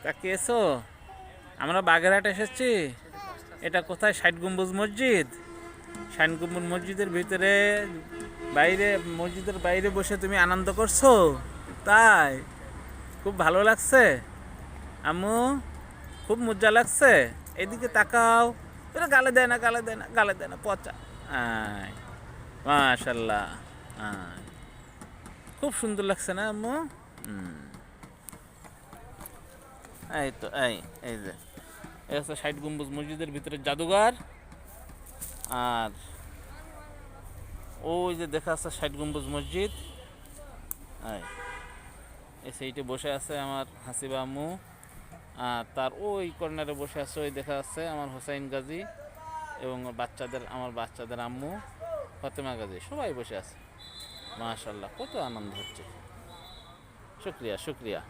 তাকিয়েছো? আমরা বাগেরহাট এসেছি। এটা কোথায়? ষাট গম্বুজ মসজিদ। ষাট গম্বুজ মসজিদের ভিতরে, বাইরে, মসজিদের বাইরে বসে তুমি আনন্দ করছো? তাই? খুব ভালো লাগছে আম্মু? খুব মজা লাগছে? এদিকে তাকাও। এটা গালে দেয় না, গালে দেয় না, গালে দেয় না, পচা। আয়, মাশাল্লাহ। আয়, খুব সুন্দর লাগছে না আম্মু? হুম। এই তো, এই যে এটা হচ্ছে ষাট গম্বুজ মসজিদের ভিতরে জাদুঘর। আর ওই যে দেখা আছে ষাট গম্বুজ মসজিদ। এই সেইটে বসে আছে আমার হাসিবা আম্মু। আর তার ওই কর্নারে বসে আছে, ওই দেখা যাচ্ছে আমার হোসাইন গাজী এবং আমার বাচ্চাদের আম্মু ফাতেমা গাজী, সবাই বসে আছে। মাশাল্লাহ, কত আনন্দ হচ্ছে। শুক্রিয়া, শুক্রিয়া।